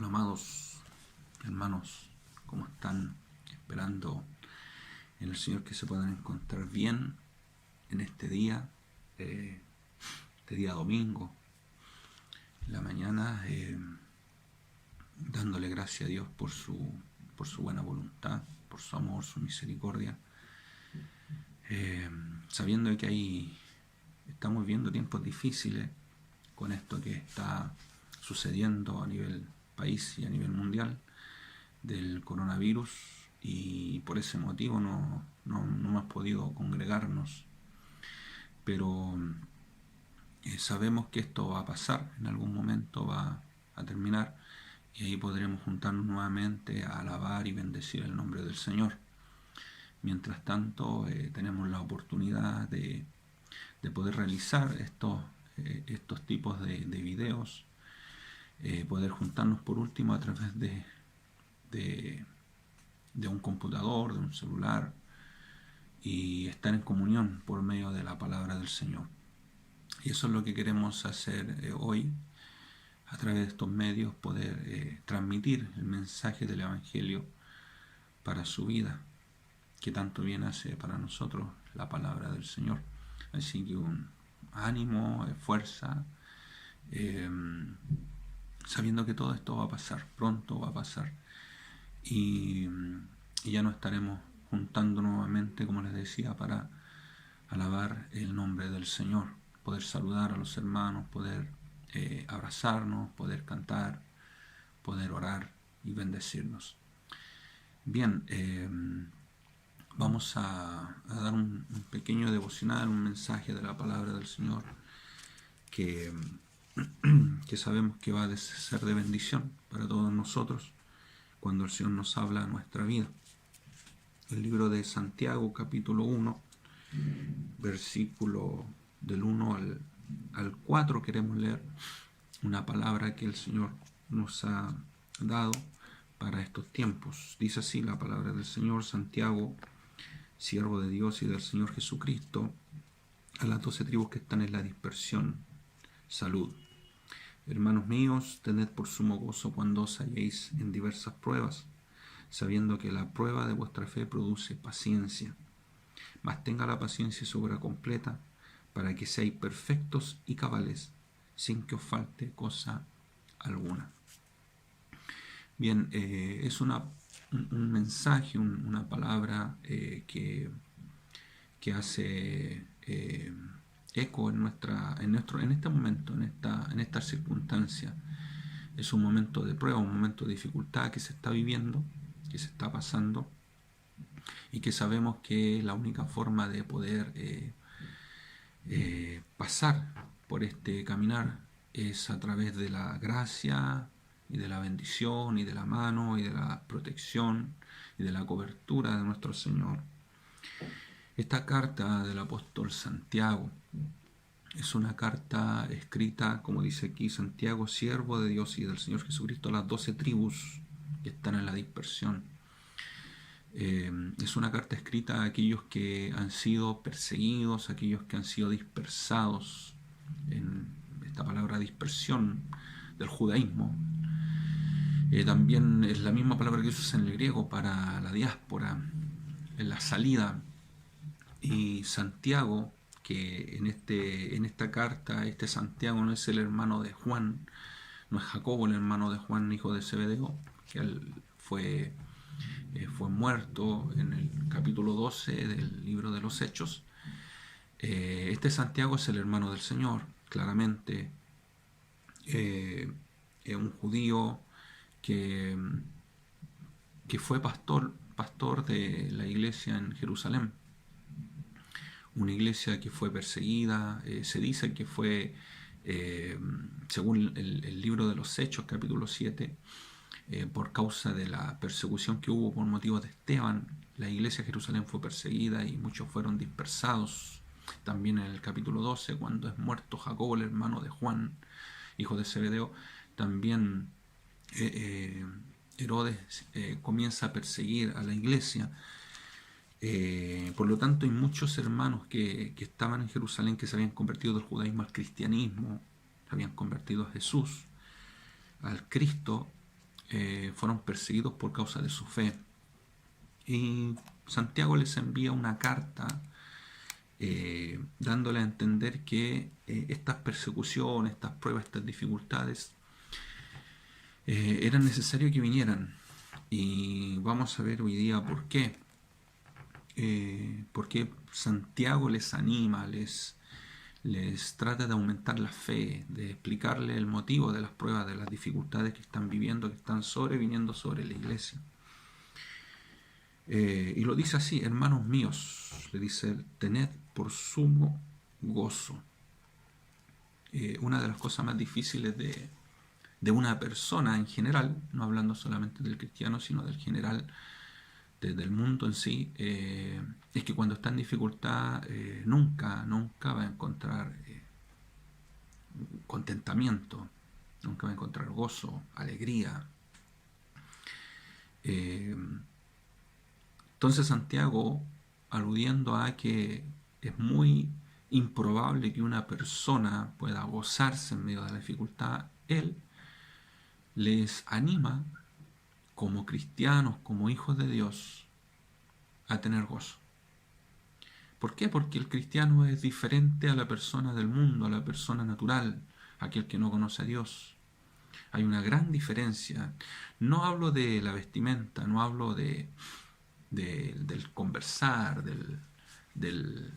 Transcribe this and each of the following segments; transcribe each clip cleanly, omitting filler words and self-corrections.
Amados hermanos, ¿cómo están? Esperando en el Señor que se puedan encontrar bien en este día domingo, en la mañana, dándole gracias a Dios por su buena voluntad, por su amor, su misericordia, sabiendo que estamos viviendo tiempos difíciles con esto que está sucediendo a nivel país y a nivel mundial del coronavirus, y por ese motivo no hemos podido congregarnos, pero sabemos que esto va a pasar, en algún momento va a terminar, y ahí podremos juntarnos nuevamente a alabar y bendecir el nombre del Señor. Mientras tanto, tenemos la oportunidad de poder realizar estos tipos de videos, poder juntarnos por último a través de un computador, de un celular, y estar en comunión por medio de la palabra del Señor. Y eso es lo que queremos hacer hoy, a través de estos medios, poder transmitir el mensaje del Evangelio para su vida, que tanto bien hace para nosotros la palabra del Señor. Así que un ánimo, fuerza, sabiendo que todo esto va a pasar, pronto va a pasar, y ya nos estaremos juntando nuevamente, como les decía, para alabar el nombre del Señor, poder saludar a los hermanos, poder abrazarnos, poder cantar, poder orar y bendecirnos. Bien, vamos a dar un pequeño devocional, un mensaje de la palabra del Señor que sabemos que va a ser de bendición para todos nosotros cuando el Señor nos habla a nuestra vida. El libro de Santiago, capítulo 1, versículo del 1 al 4, queremos leer una palabra que el Señor nos ha dado para estos tiempos. Dice así la palabra del Señor: Santiago, siervo de Dios y del Señor Jesucristo, a las 12 tribus que están en la dispersión, salud. Hermanos míos, tened por sumo gozo cuando os halléis en diversas pruebas, sabiendo que la prueba de vuestra fe produce paciencia. Mas tenga la paciencia su obra completa, para que seáis perfectos y cabales, sin que os falte cosa alguna. Bien, es un mensaje, una palabra que hace eco en este momento, en esta circunstancia. Es un momento de prueba, un momento de dificultad que se está viviendo, que se está pasando, y que sabemos que la única forma de poder pasar por este caminar es a través de la gracia y de la bendición y de la mano y de la protección y de la cobertura de nuestro Señor. Esta carta del apóstol Santiago es una carta escrita, como dice aquí, Santiago, siervo de Dios y del Señor Jesucristo, a las 12 tribus que están en la dispersión. Es una carta escrita a aquellos que han sido perseguidos, aquellos que han sido dispersados, en esta palabra dispersión del judaísmo. También es la misma palabra que se usa en el griego para la diáspora, en la salida. Y Santiago, que en esta carta, este Santiago no es el hermano de Juan, no es Jacobo el hermano de Juan, hijo de Zebedeo, que él fue muerto en el capítulo 12 del libro de los Hechos. Este Santiago es el hermano del Señor, claramente. Es un judío que fue pastor de la iglesia en Jerusalén, una iglesia que fue perseguida. Se dice que fue, según el libro de los Hechos, capítulo 7, por causa de la persecución que hubo por motivos de Esteban, la iglesia de Jerusalén fue perseguida y muchos fueron dispersados. También en el capítulo 12, cuando es muerto Jacobo, el hermano de Juan, hijo de Zebedeo, también Herodes comienza a perseguir a la iglesia. Por lo tanto, hay muchos hermanos que estaban en Jerusalén que se habían convertido del judaísmo al cristianismo, se habían convertido a Jesús, al Cristo, fueron perseguidos por causa de su fe. Y Santiago les envía una carta dándole a entender que estas persecuciones, estas pruebas, estas dificultades eran necesario que vinieran. Y vamos a ver hoy día por qué. Porque Santiago les anima, les trata de aumentar la fe, de explicarle el motivo de las pruebas, de las dificultades que están viviendo, que están sobreviniendo sobre la iglesia. Y lo dice así: hermanos míos, le dice él, tened por sumo gozo. Una de las cosas más difíciles de una persona en general, no hablando solamente del cristiano, sino del general, del mundo en sí, es que cuando está en dificultad nunca va a encontrar contentamiento, nunca va a encontrar gozo, alegría. Entonces Santiago, aludiendo a que es muy improbable que una persona pueda gozarse en medio de la dificultad, él les anima como cristianos, como hijos de Dios, a tener gozo. ¿Por qué? Porque el cristiano es diferente a la persona del mundo, a la persona natural, aquel que no conoce a Dios. Hay una gran diferencia. No hablo de la vestimenta, no hablo del conversar, del,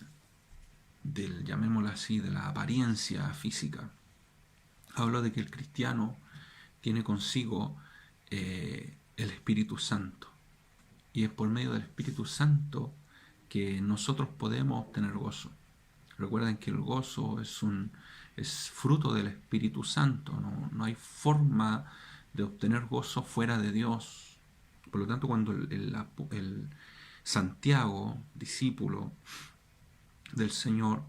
llamémoslo así, de la apariencia física. Hablo de que el cristiano tiene consigo el Espíritu Santo. Y es por medio del Espíritu Santo que nosotros podemos obtener gozo. Recuerden que el gozo es fruto del Espíritu Santo. No hay forma de obtener gozo fuera de Dios. Por lo tanto, cuando el Santiago, discípulo del Señor,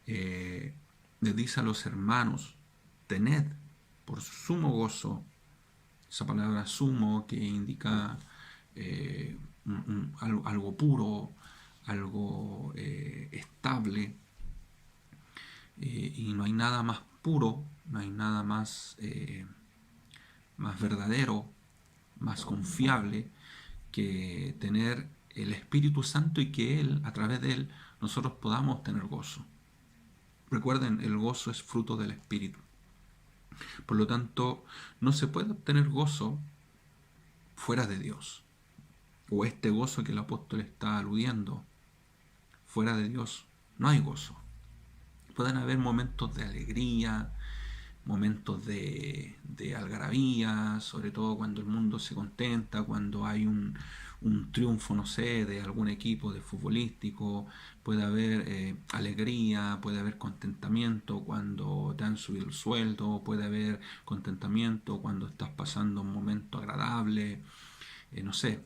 le dice a los hermanos, tened por sumo gozo, esa palabra sumo que indica algo puro, algo estable, y no hay nada más puro, no hay nada más verdadero, más confiable que tener el Espíritu Santo y que Él, a través de Él, nosotros podamos tener gozo. Recuerden, el gozo es fruto del Espíritu. Por lo tanto, no se puede obtener gozo fuera de Dios. O este gozo que el apóstol está aludiendo, fuera de Dios no hay gozo. Pueden haber momentos de alegría, momentos de algarabía, sobre todo cuando el mundo se contenta, cuando hay un triunfo, no sé, de algún equipo de futbolístico, puede haber alegría, puede haber contentamiento cuando te han subido el sueldo, puede haber contentamiento cuando estás pasando un momento agradable, no sé.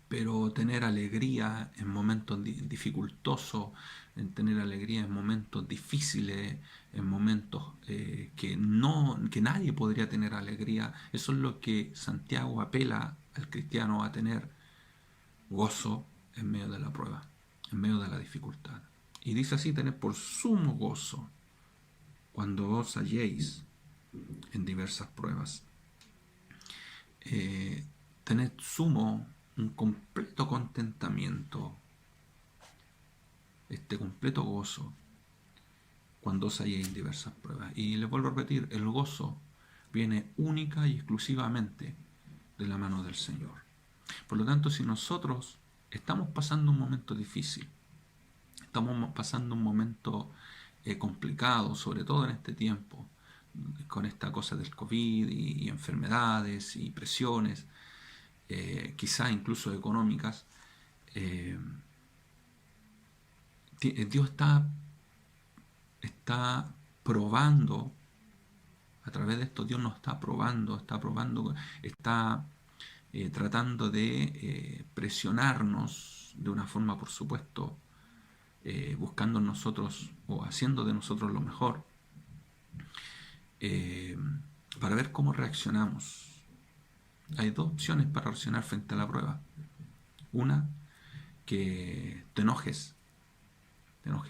Pero tener alegría en momentos dificultosos, en tener alegría en momentos difíciles, en momentos que nadie podría tener alegría, eso es lo que Santiago apela al cristiano a tener gozo en medio de la prueba, en medio de la dificultad. Y dice así: tened por sumo gozo cuando os halléis en diversas pruebas. Tened sumo, un completo contentamiento, completo gozo cuando os halléis en diversas pruebas. Y les vuelvo a repetir, el gozo viene única y exclusivamente de la mano del Señor. Por lo tanto, si nosotros estamos pasando un momento difícil, estamos pasando un momento complicado, sobre todo en este tiempo, con esta cosa del COVID y enfermedades y presiones, quizá incluso económicas, Dios está probando, a través de esto Dios nos está probando, está tratando de presionarnos de una forma, por supuesto, buscando en nosotros o haciendo de nosotros lo mejor, para ver cómo reaccionamos. Hay dos opciones para reaccionar frente a la prueba. Una, que te enojes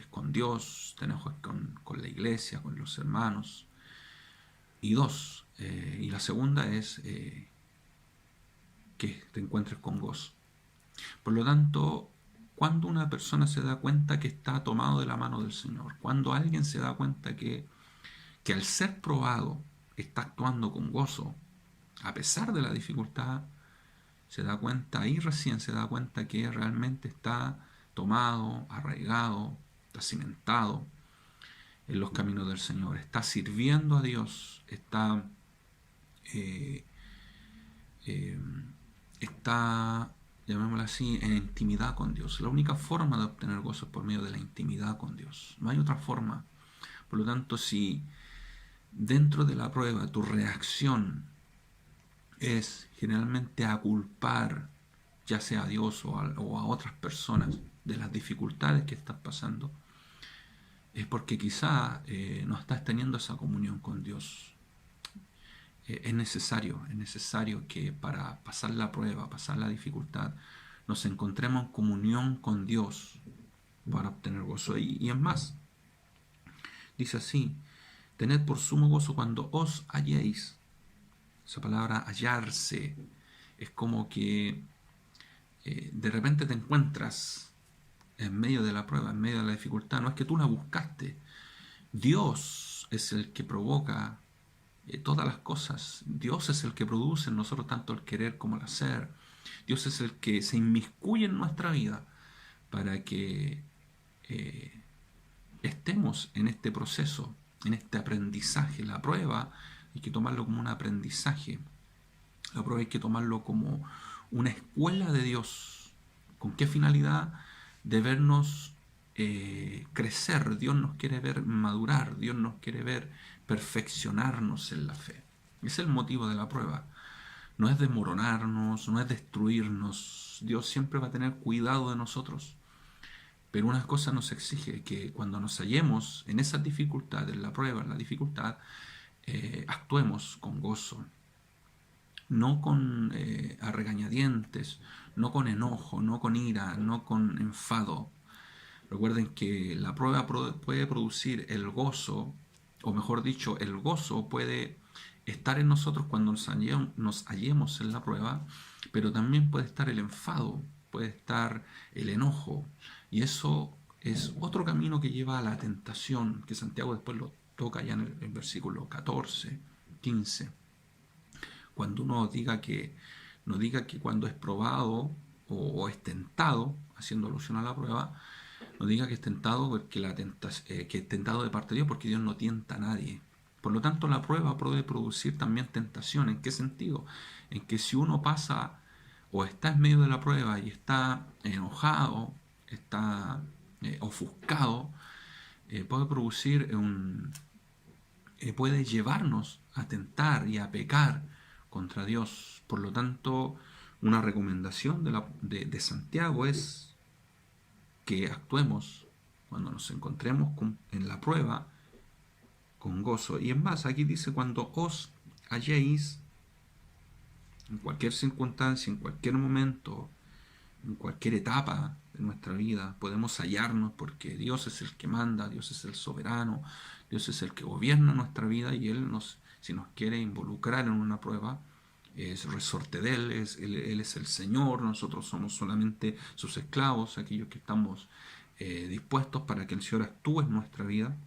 con Dios, te enojes con la iglesia, con los hermanos. Y dos, y la segunda es que te encuentres con gozo. Por lo tanto, cuando una persona se da cuenta que está tomado de la mano del Señor, cuando alguien se da cuenta que al ser probado está actuando con gozo, a pesar de la dificultad, se da cuenta, ahí recién se da cuenta que realmente está tomado, arraigado, está cimentado en los caminos del Señor, está sirviendo a Dios, eh, eh, está, llamémoslo así, en intimidad con Dios. La única forma de obtener gozo es por medio de la intimidad con Dios. No hay otra forma. Por lo tanto, si dentro de la prueba tu reacción es generalmente a culpar, ya sea a Dios o a otras personas, de las dificultades que estás pasando, es porque quizá no estás teniendo esa comunión con Dios. Es necesario que para pasar la prueba, pasar la dificultad, nos encontremos en comunión con Dios para obtener gozo. Y es más, dice así: tened por sumo gozo cuando os halléis. Esa palabra hallarse es como que de repente te encuentras en medio de la prueba, en medio de la dificultad. No es que tú la buscaste. Dios es el que provoca todas las cosas. Dios es el que produce en nosotros tanto el querer como el hacer. Dios es el que se inmiscuye en nuestra vida para que estemos en este proceso, en este aprendizaje. La prueba hay que tomarlo como un aprendizaje. La prueba hay que tomarlo como una escuela de Dios. ¿Con qué finalidad? De vernos crecer. Dios nos quiere ver madurar. Dios nos quiere ver perfeccionarnos en la fe. Ese es el motivo de la prueba. No es desmoronarnos, no es destruirnos. Dios siempre va a tener cuidado de nosotros. Pero una cosa nos exige: que cuando nos hallemos en esa dificultad, en la prueba, en la dificultad, actuemos con gozo, no con a regañadientes, no con enojo, no con ira, no con enfado. Recuerden que la prueba puede producir el gozo, o mejor dicho, el gozo puede estar en nosotros cuando nos hallemos en la prueba, pero también puede estar el enfado, puede estar el enojo, y eso es otro camino que lleva a la tentación, que Santiago después lo toca ya en el versículo 14, 15. Cuando uno no diga que cuando es probado o es tentado, haciendo alusión a la prueba, no diga que es tentado porque que es tentado de parte de Dios, porque Dios no tienta a nadie. Por lo tanto, la prueba puede producir también tentación. ¿En qué sentido? En que si uno pasa o está en medio de la prueba y está enojado, está ofuscado, puede producir puede llevarnos a tentar y a pecar contra Dios. Por lo tanto, una recomendación de Santiago es que actuemos cuando nos encontremos en la prueba con gozo. Y es más, aquí dice: cuando os halléis, en cualquier circunstancia, en cualquier momento, en cualquier etapa de nuestra vida, podemos hallarnos, porque Dios es el que manda, Dios es el soberano, Dios es el que gobierna nuestra vida, y si nos quiere involucrar en una prueba, es resorte de Él, Él es el Señor, nosotros somos solamente sus esclavos, aquellos que estamos dispuestos para que el Señor actúe en nuestra vida.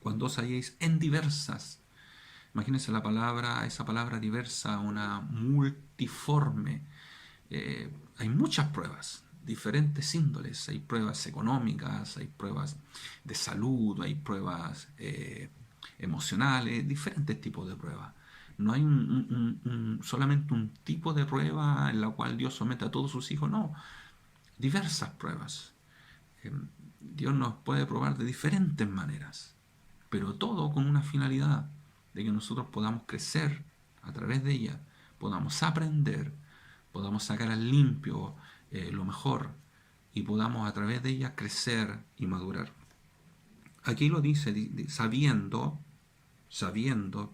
Cuando os halléis en diversas, imagínense esa palabra diversa, una multiforme. Hay muchas pruebas, diferentes índoles. Hay pruebas económicas, hay pruebas de salud, hay pruebas emocionales, diferentes tipos de pruebas. No hay solamente un tipo de prueba en la cual Dios somete a todos sus hijos, no. Diversas pruebas. Dios nos puede probar de diferentes maneras, pero todo con una finalidad: de que nosotros podamos crecer a través de ella, podamos aprender, podamos sacar al limpio lo mejor, y podamos a través de ella crecer y madurar. Aquí lo dice sabiendo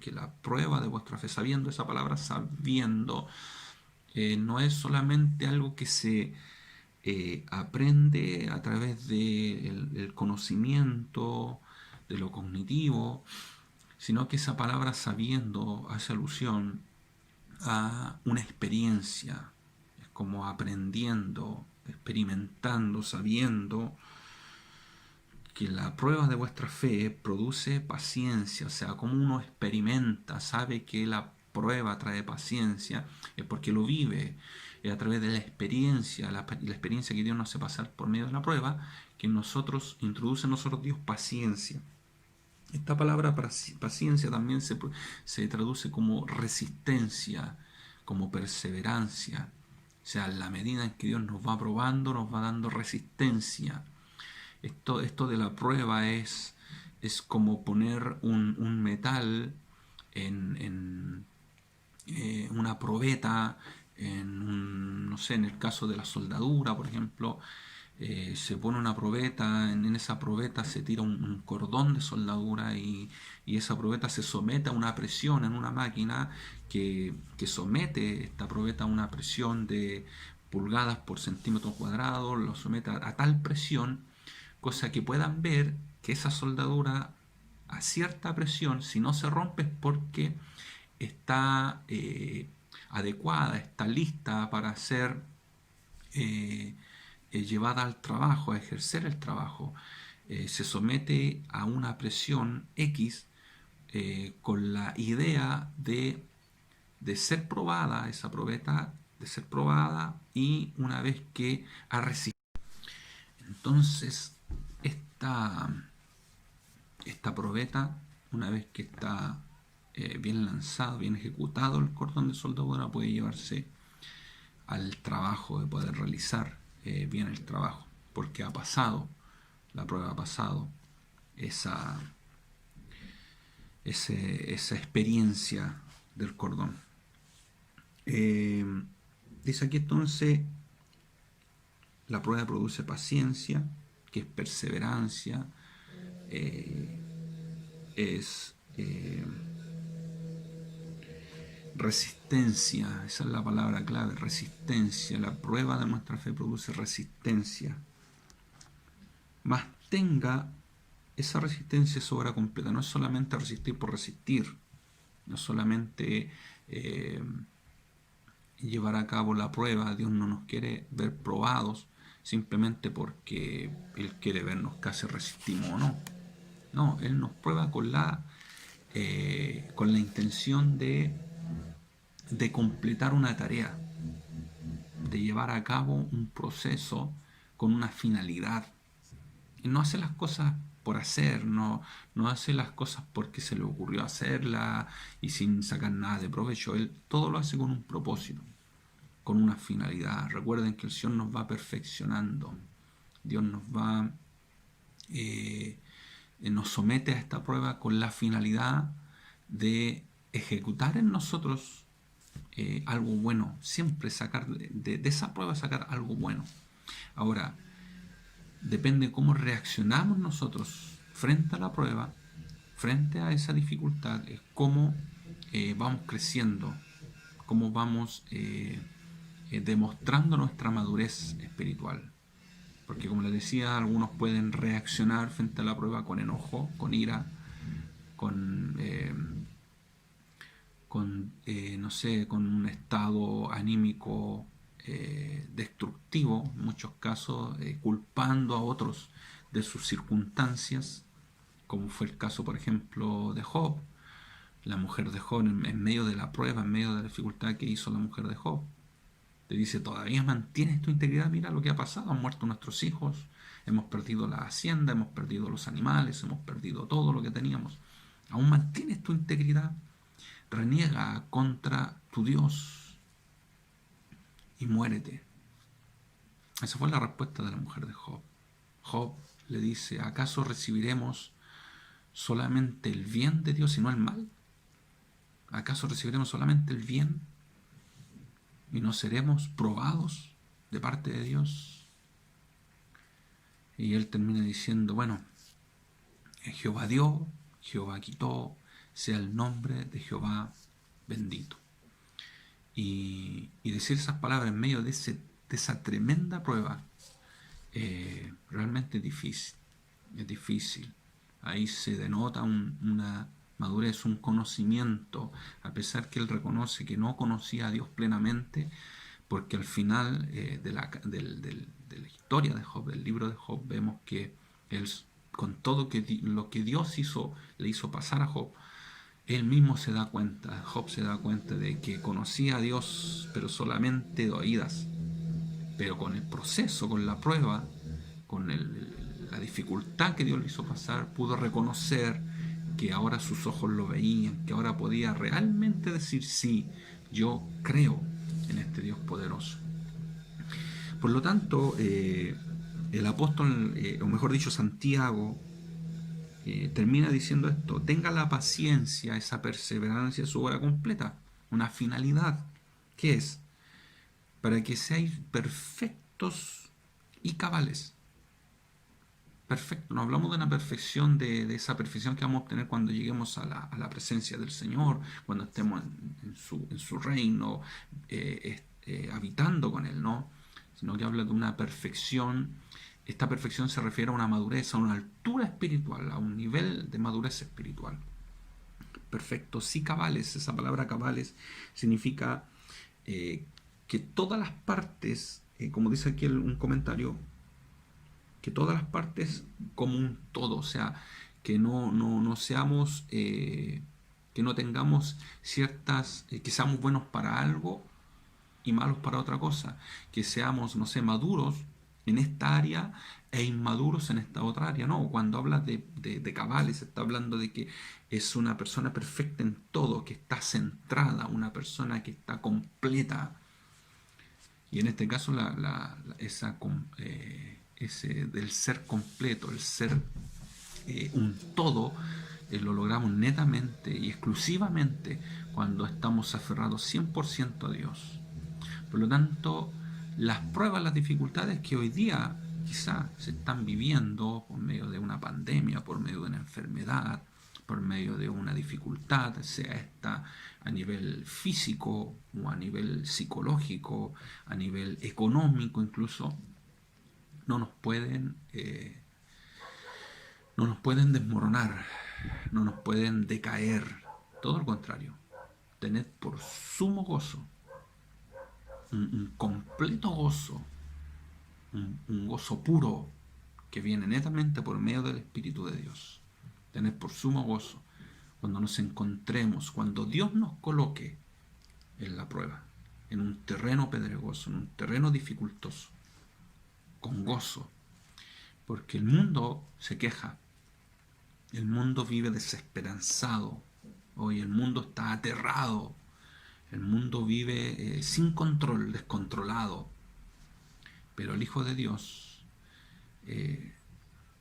que la prueba de vuestra fe, sabiendo, esa palabra sabiendo, no es solamente algo que se aprende a través del conocimiento, de lo cognitivo, sino que esa palabra sabiendo hace alusión a una experiencia, es como aprendiendo, experimentando, sabiendo que la prueba de vuestra fe produce paciencia. O sea, como uno experimenta, sabe que la prueba trae paciencia, es porque lo vive, es a través de la experiencia, la experiencia que Dios nos hace pasar por medio de la prueba, que nosotros introduce en nosotros Dios paciencia. Esta palabra paciencia también se traduce como resistencia, como perseverancia. O sea, en la medida en que Dios nos va probando, nos va dando resistencia. Esto de la prueba es como poner un metal en una probeta, no sé, en el caso de la soldadura, por ejemplo, se pone una probeta, en esa probeta se tira un cordón de soldadura y esa probeta se somete a una presión en una máquina que somete esta probeta a una presión de pulgadas por centímetro cuadrado, lo somete a tal presión, cosa que puedan ver que esa soldadura a cierta presión, si no se rompe es porque está adecuada, está lista para ser llevada al trabajo, a ejercer el trabajo. Se somete a una presión X con la idea de ser probada, esa probeta, de ser probada y una vez que ha resistido. Entonces, esta probeta, una vez que está bien lanzado, bien ejecutado el cordón de soldadura, puede llevarse al trabajo de poder realizar bien el trabajo, porque ha pasado, la prueba ha pasado esa, esa experiencia del cordón. Dice aquí entonces, la prueba produce paciencia, que es perseverancia, es resistencia, esa es la palabra clave, resistencia. La prueba de nuestra fe produce resistencia. Más tenga esa resistencia es obra completa, no es solamente resistir por resistir, no es solamente llevar a cabo la prueba. Dios no nos quiere ver probados simplemente porque Él quiere vernos casi resistimos o no. No, Él nos prueba con la intención de completar una tarea, de llevar a cabo un proceso con una finalidad. Él no hace las cosas por hacer, no hace las cosas porque se le ocurrió hacerla y sin sacar nada de provecho. Él todo lo hace con un propósito, con una finalidad. Recuerden que el Señor nos va perfeccionando. Dios nos somete a esta prueba con la finalidad de ejecutar en nosotros algo bueno, siempre sacar de esa prueba sacar algo bueno. Ahora, depende cómo reaccionamos nosotros frente a la prueba, frente a esa dificultad, es cómo vamos creciendo, cómo vamos demostrando nuestra madurez espiritual. Porque como les decía, algunos pueden reaccionar frente a la prueba con enojo, con ira, con no sé, con un estado anímico destructivo, en muchos casos, culpando a otros de sus circunstancias, como fue el caso, por ejemplo, de Job, la mujer de Job, en medio de la prueba, en medio de la dificultad que hizo la mujer de Job. Le dice, ¿todavía mantienes tu integridad? Mira lo que ha pasado, han muerto nuestros hijos, hemos perdido la hacienda, hemos perdido los animales, hemos perdido todo lo que teníamos. ¿Aún mantienes tu integridad? Reniega contra tu Dios y muérete. Esa fue la respuesta de la mujer de Job. Job le dice, ¿acaso recibiremos solamente el bien de Dios y no el mal? ¿Acaso recibiremos solamente el bien y no seremos probados de parte de Dios? Y él termina diciendo, bueno, Jehová dio, Jehová quitó, sea el nombre de Jehová bendito. Y decir esas palabras en medio de esa tremenda prueba, realmente es difícil. Ahí se denota una Madurez, un conocimiento, a pesar que él reconoce que no conocía a Dios plenamente, porque al final de la historia de Job, del libro de Job, vemos que él, con todo lo que Dios le hizo pasar a Job, él mismo se da cuenta, Job se da cuenta de que conocía a Dios, pero solamente de oídas. Pero con el proceso, con la prueba, con la dificultad que Dios le hizo pasar, pudo reconocer que ahora sus ojos lo veían, que ahora podía realmente decir, sí, yo creo en este Dios poderoso. Por lo tanto, el apóstol, o mejor dicho, Santiago, termina diciendo esto: tenga la paciencia, esa perseverancia, su obra completa, una finalidad, que es para que seáis perfectos y cabales. Perfecto, no hablamos de una perfección, de esa perfección que vamos a obtener cuando lleguemos a la presencia del Señor, cuando estemos en su reino, habitando con Él, ¿no? Sino que habla de una perfección. Esta perfección se refiere a una madurez, a una altura espiritual, a un nivel de madurez espiritual. Perfectos y cabales. Esa palabra cabales significa que todas las partes, como dice aquí un comentario, que todas las partes como un todo, o sea, que no seamos, que no tengamos ciertas, que seamos buenos para algo y malos para otra cosa, que seamos, no sé, maduros en esta área e inmaduros en esta otra área. No, cuando hablas de cabales, está hablando de que es una persona perfecta en todo, que está centrada, una persona que está completa. Y en este caso ese del ser completo, el ser un todo, lo logramos netamente y exclusivamente cuando estamos aferrados 100% a Dios. Por lo tanto, las pruebas, las dificultades que hoy día quizás se están viviendo por medio de una pandemia, por medio de una enfermedad, por medio de una dificultad, sea esta a nivel físico o a nivel psicológico, a nivel económico incluso, no nos pueden desmoronar, no nos pueden decaer. Todo lo contrario, tened por sumo gozo, un completo gozo, un gozo puro que viene netamente por medio del Espíritu de Dios. Tener por sumo gozo cuando nos encontremos, cuando Dios nos coloque en la prueba, en un terreno pedregoso, en un terreno dificultoso, con gozo, porque el mundo se queja, el mundo vive desesperanzado, hoy el mundo está aterrado, el mundo vive sin control, descontrolado, pero el Hijo de Dios,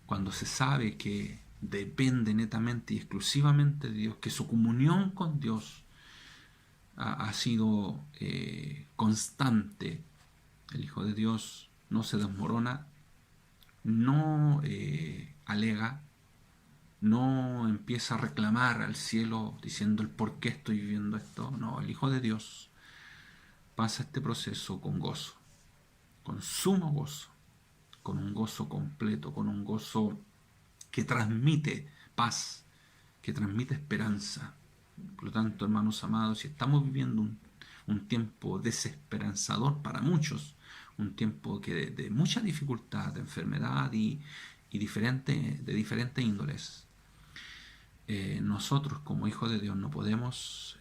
cuando se sabe que depende netamente y exclusivamente de Dios, que su comunión con Dios ha sido constante, el Hijo de Dios no se desmorona, no alega, no empieza a reclamar al cielo diciendo el por qué estoy viviendo esto. No, el Hijo de Dios pasa este proceso con gozo, con sumo gozo, con un gozo completo, con un gozo que transmite paz, que transmite esperanza. Por lo tanto, hermanos amados, si estamos viviendo un tiempo desesperanzador para muchos, un tiempo de mucha dificultad, de enfermedad y de diferentes índoles, nosotros como hijos de Dios no podemos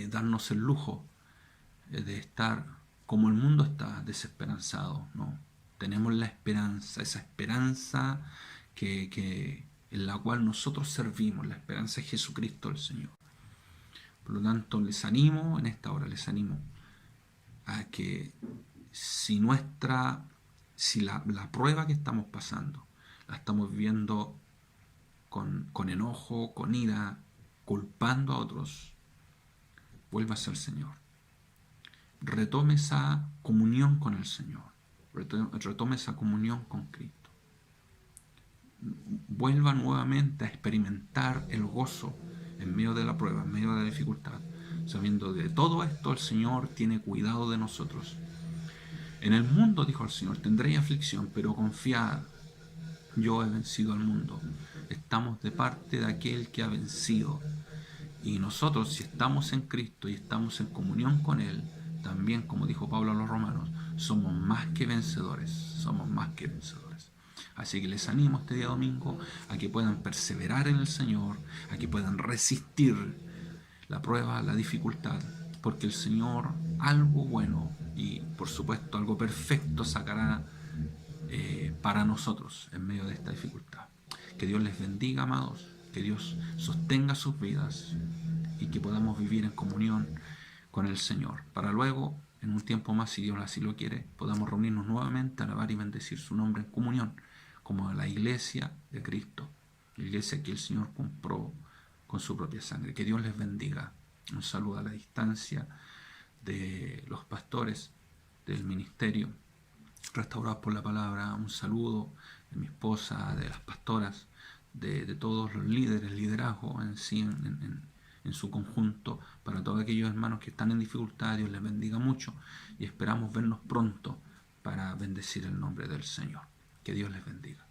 darnos el lujo de estar como el mundo está, desesperanzado, ¿no? Tenemos la esperanza, esa esperanza en la cual nosotros servimos, la esperanza es Jesucristo el Señor. Por lo tanto, les animo en esta hora, les animo a que si la prueba que estamos pasando la estamos viviendo con enojo, con ira, culpando a otros, vuélvase al Señor. Retome esa comunión con el Señor. Retome esa comunión con Cristo. Vuelva nuevamente a experimentar el gozo en medio de la prueba, en medio de la dificultad, sabiendo que de todo esto el Señor tiene cuidado de nosotros. En el mundo, dijo el Señor, tendréis aflicción, pero confiad, Yo he vencido al mundo. Estamos de parte de aquel que ha vencido. Y nosotros, si estamos en Cristo y estamos en comunión con Él, también, como dijo Pablo a los romanos, somos más que vencedores. Somos más que vencedores. Así que les animo este día domingo a que puedan perseverar en el Señor, a que puedan resistir la prueba, la dificultad, porque el Señor algo bueno y por supuesto algo perfecto sacará para nosotros en medio de esta dificultad. Que Dios les bendiga, amados, que Dios sostenga sus vidas y que podamos vivir en comunión con el Señor, para luego, en un tiempo más, si Dios así lo quiere, podamos reunirnos nuevamente, alabar y bendecir su nombre en comunión, como la iglesia de Cristo, la iglesia que el Señor compró con su propia sangre. Que Dios les bendiga. Un saludo a la distancia de los pastores del ministerio Restaurados por la Palabra. Un saludo de mi esposa, de las pastoras, de todos los líderes, liderazgo en sí, en su conjunto, para todos aquellos hermanos que están en dificultad. Dios les bendiga mucho y esperamos vernos pronto para bendecir el nombre del Señor. Que Dios les bendiga.